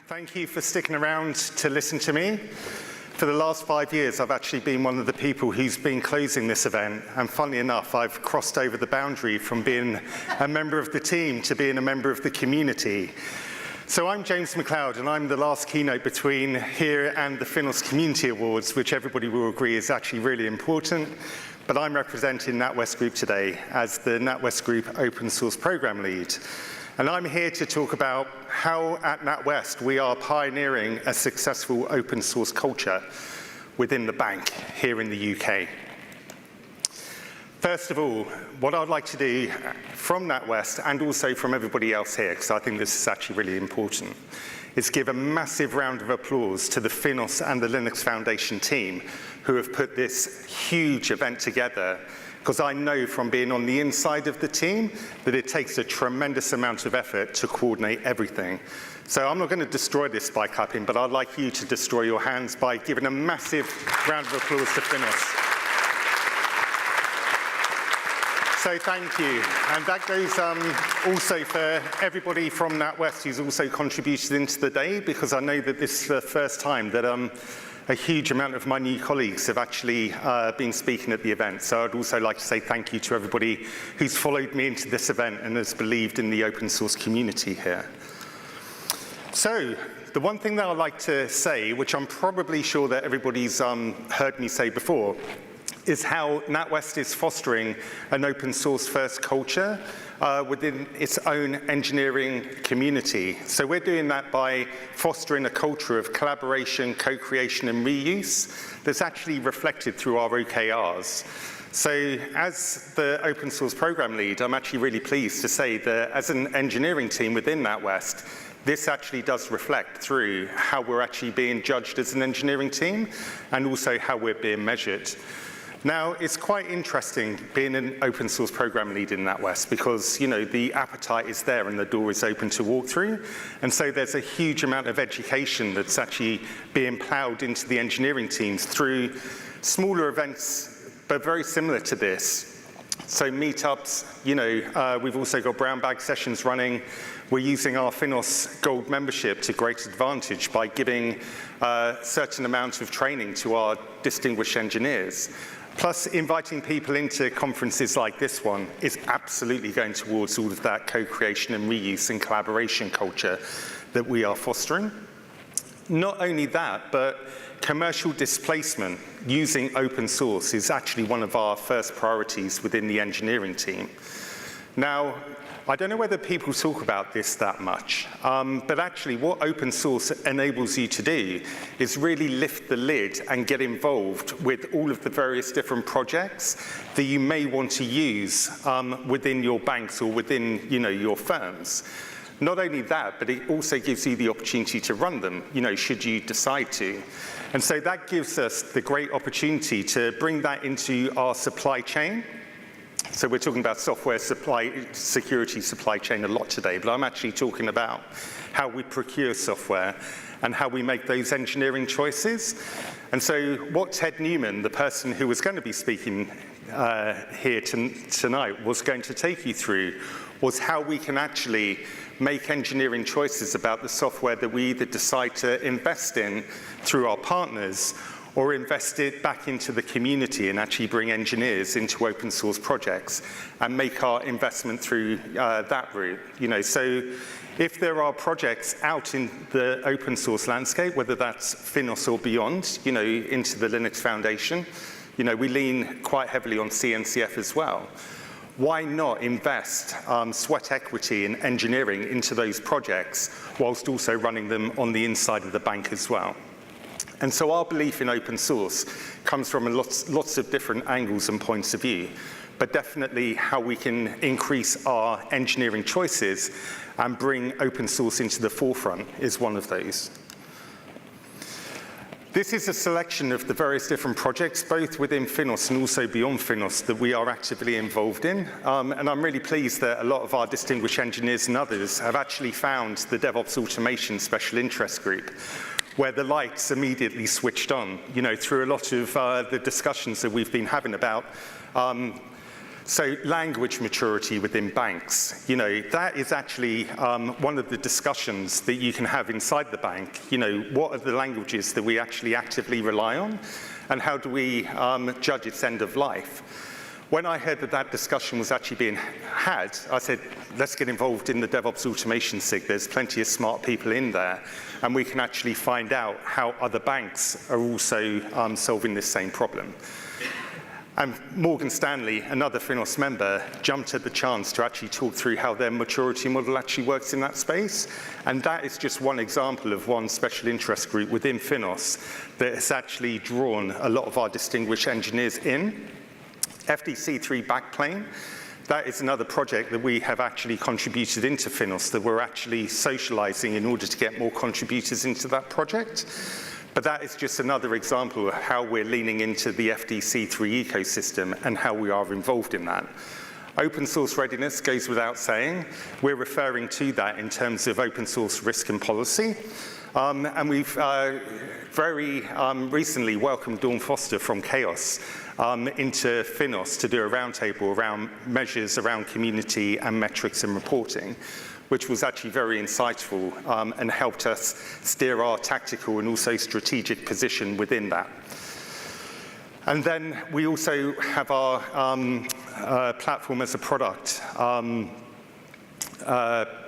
Thank you for sticking around to listen to me. For the last 5 years, I've actually been one of the people who's been closing this event, and funnily enough, I've crossed over the boundary from being a member of the team to being a member of the community. So I'm James McLeod, and I'm the last keynote between here and the FINOS Community Awards, which everybody will agree is actually really important. But I'm representing NatWest Group today as the NatWest Group Open Source Program Lead. And I'm here to talk about how at NatWest we are pioneering a successful open source culture within the bank here in the UK. First of all, what I'd like to do from NatWest and also from everybody else here, because I think this is actually really important, is give a massive round of applause to the FINOS and the Linux Foundation team who have put this huge event together, because I know from being on the inside of the team that it takes a tremendous amount of effort to coordinate everything. So I'm not going to destroy this by clapping, but I'd like you to destroy your hands by giving a massive round of applause to FINOS. So thank you. And that goes also for everybody from NatWest who's also contributed into the day, because I know that this is the first time that a huge amount of my new colleagues have actually been speaking at the event. So I'd also like to say thank you to everybody who's followed me into this event and has believed in the open source community here. So the one thing that I'd like to say, which I'm probably sure that everybody's heard me say before, is how NatWest is fostering an open source first culture within its own engineering community. So we're doing that by fostering a culture of collaboration, co-creation, and reuse that's actually reflected through our OKRs. So as the open source program lead, I'm actually really pleased to say that as an engineering team within NatWest, this actually does reflect through how we're actually being judged as an engineering team and also how we're being measured. Now, it's quite interesting being an open source program lead in NatWest because, you know, the appetite is there and the door is open to walk through. And so there's a huge amount of education that's actually being plowed into the engineering teams through smaller events, but very similar to this. So meetups, you know, we've also got brown bag sessions running. We're using our FINOS Gold membership to great advantage by giving a certain amount of training to our distinguished engineers. Plus, inviting people into conferences like this one is absolutely going towards all of that co-creation and reuse and collaboration culture that we are fostering. Not only that, but commercial displacement using open source is actually one of our first priorities within the engineering team. Now, I don't know whether people talk about this that much, but actually what open source enables you to do is really lift the lid and get involved with all of the various different projects that you may want to use within your banks or within, you know, your firms. Not only that, but it also gives you the opportunity to run them, you know, should you decide to. And so that gives us the great opportunity to bring that into our supply chain. So we're talking about software security supply chain a lot today, but I'm actually talking about how we procure software and how we make those engineering choices. And so what Ted Newman, the person who was going to be speaking here tonight, was going to take you through was how we can actually make engineering choices about the software that we either decide to invest in through our partners or invest it back into the community and actually bring engineers into open source projects and make our investment through that route. You know, so if there are projects out in the open source landscape, whether that's FINOS or beyond, you know, into the Linux Foundation, you know, we lean quite heavily on CNCF as well. Why not invest sweat equity and engineering into those projects whilst also running them on the inside of the bank as well? And so our belief in open source comes from lots of different angles and points of view, but definitely how we can increase our engineering choices and bring open source into the forefront is one of those. This is a selection of the various different projects, both within FINOS and also beyond FINOS, that we are actively involved in. And I'm really pleased that a lot of our distinguished engineers and others have actually found the DevOps Automation Special Interest Group, where the lights immediately switched on, you know, through a lot of the discussions that we've been having about So language maturity within banks, that is actually one of the discussions that you can have inside the bank. What are the languages that we actually actively rely on, and how do we judge its end of life? When I heard that that discussion was actually being had, I said, let's get involved in the DevOps automation SIG. There's plenty of smart people in there, and we can actually find out how other banks are also solving this same problem. And Morgan Stanley, another FINOS member, jumped at the chance to actually talk through how their maturity model actually works in that space. And that is just one example of one special interest group within FINOS that has actually drawn a lot of our distinguished engineers in. FDC3 backplane, that is another project that we have actually contributed into FINOS, that we're actually socializing in order to get more contributors into that project. But that is just another example of how we're leaning into the FDC3 ecosystem and how we are involved in that. Open source readiness goes without saying. We're referring to that in terms of open source risk and policy. And we've very recently welcomed Dawn Foster from Chaos into FINOS to do a roundtable around measures around community and metrics and reporting, which was actually very insightful and helped us steer our tactical and also strategic position within that. And then we also have our platform as a product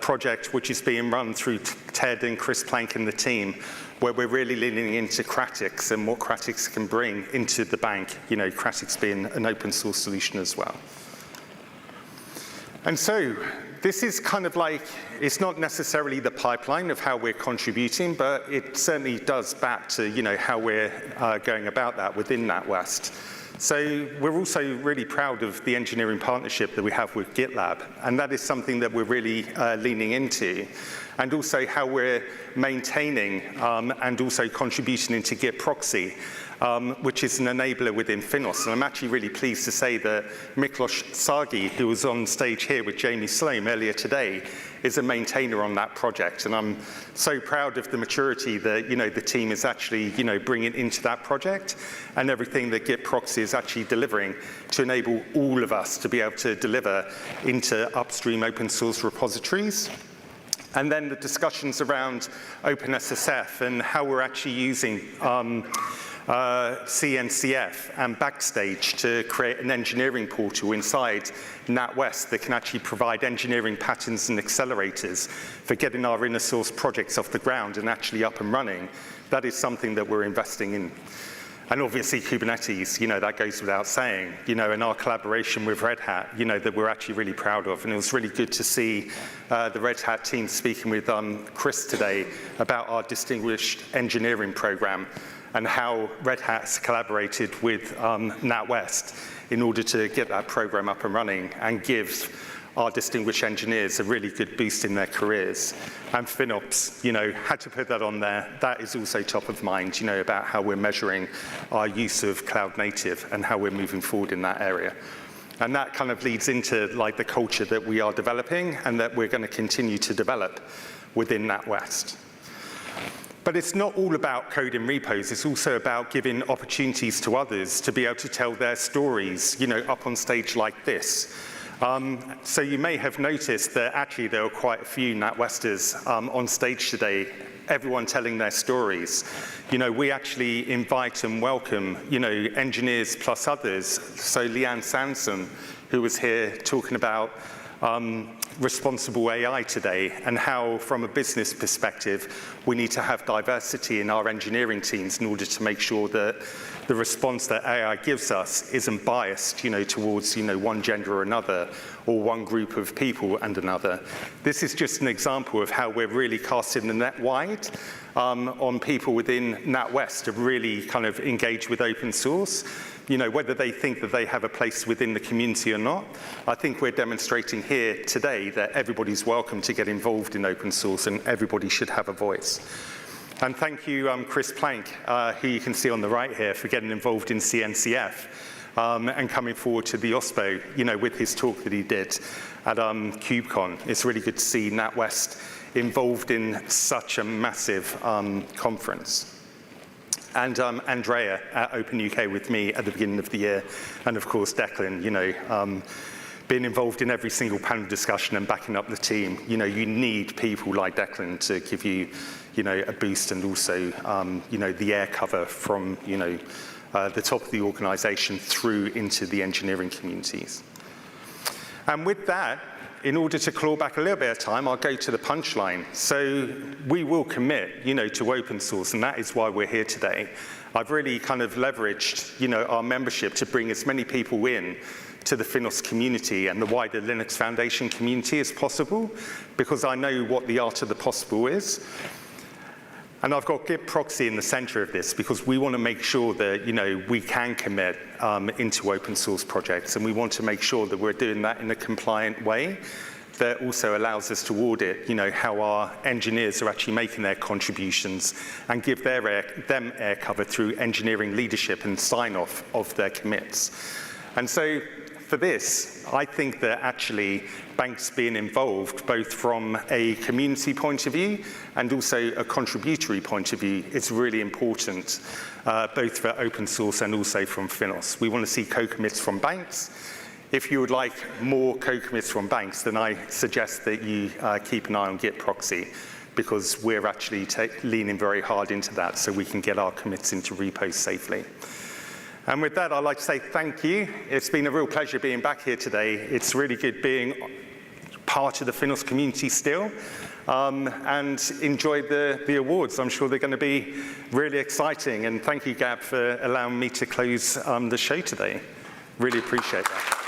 project, which is being run through Ted and Chris Plank and the team, where we're really leaning into Kratix and what Kratix can bring into the bank, Kratix being an open source solution as well. And so this is kind of like, it's not necessarily the pipeline of how we're contributing, but it certainly does back to, how we're going about that within NatWest. So we're also really proud of the engineering partnership that we have with GitLab, and that is something that we're really leaning into, and also how we're maintaining and also contributing into Git proxy, which is an enabler within FINOS. And I'm actually really pleased to say that Miklos Sagi, who was on stage here with Jamie Sloan earlier today, is a maintainer on that project. And I'm so proud of the maturity that, the team is actually, bringing into that project, and everything that Git proxy is actually delivering to enable all of us to be able to deliver into upstream open source repositories. And then the discussions around OpenSSF and how we're actually using CNCF and Backstage to create an engineering portal inside NatWest that can actually provide engineering patterns and accelerators for getting our inner source projects off the ground and actually up and running. That is something that we're investing in. And obviously Kubernetes, that goes without saying, in our collaboration with Red Hat, that we're actually really proud of. And it was really good to see the Red Hat team speaking with Chris today about our distinguished engineering program and how Red Hat's collaborated with NatWest in order to get that program up and running and give our distinguished engineers a really good boost in their careers. And FinOps, had to put that on there. That is also top of mind, about how we're measuring our use of cloud native and how we're moving forward in that area. And that kind of leads into the culture that we are developing and that we're going to continue to develop within NatWest. But it's not all about code in repos. It's also about giving opportunities to others to be able to tell their stories, up on stage like this. So you may have noticed that actually there were quite a few NatWesters on stage today, everyone telling their stories. We actually invite and welcome, engineers plus others. So Leanne Sanson, who was here talking about responsible AI today and how, from a business perspective, we need to have diversity in our engineering teams in order to make sure that the response that AI gives us isn't biased, towards, one gender or another, or one group of people and another. This is just an example of how we're really casting the net wide on people within NatWest to really kind of engage with open source. Whether they think that they have a place within the community or not. I think we're demonstrating here today that everybody's welcome to get involved in open source and everybody should have a voice. And thank you, Chris Plank, who you can see on the right here, for getting involved in CNCF and coming forward to the OSPO, with his talk that he did at KubeCon. It's really good to see NatWest involved in such a massive conference. and Andrea at Open UK with me at the beginning of the year, and of course Declan, being involved in every single panel discussion and backing up the team. You need people like Declan to give you, a boost, and also, the air cover from, the top of the organisation through into the engineering communities. And with that, in order to claw back a little bit of time, I'll go to the punchline. So we will commit, to open source, and that is why we're here today. I've really kind of leveraged, our membership to bring as many people in to the FINOS community and the wider Linux Foundation community as possible, because I know what the art of the possible is. And I've got Git proxy in the center of this because we want to make sure that, we can commit into open source projects, and we want to make sure that we're doing that in a compliant way that also allows us to audit, how our engineers are actually making their contributions and give them air cover through engineering leadership and sign off of their commits. And so for this, I think that actually banks being involved, both from a community point of view and also a contributory point of view, is really important, both for open source and also from FINOS. We want to see co-commits from banks. If you would like more co-commits from banks, then I suggest that you keep an eye on Git proxy, because we're actually leaning very hard into that so we can get our commits into repos safely. And with that, I'd like to say thank you. It's been a real pleasure being back here today. It's really good being part of the FINOS community still, and enjoy the awards. I'm sure they're going to be really exciting. And thank you, Gab, for allowing me to close the show today. Really appreciate that.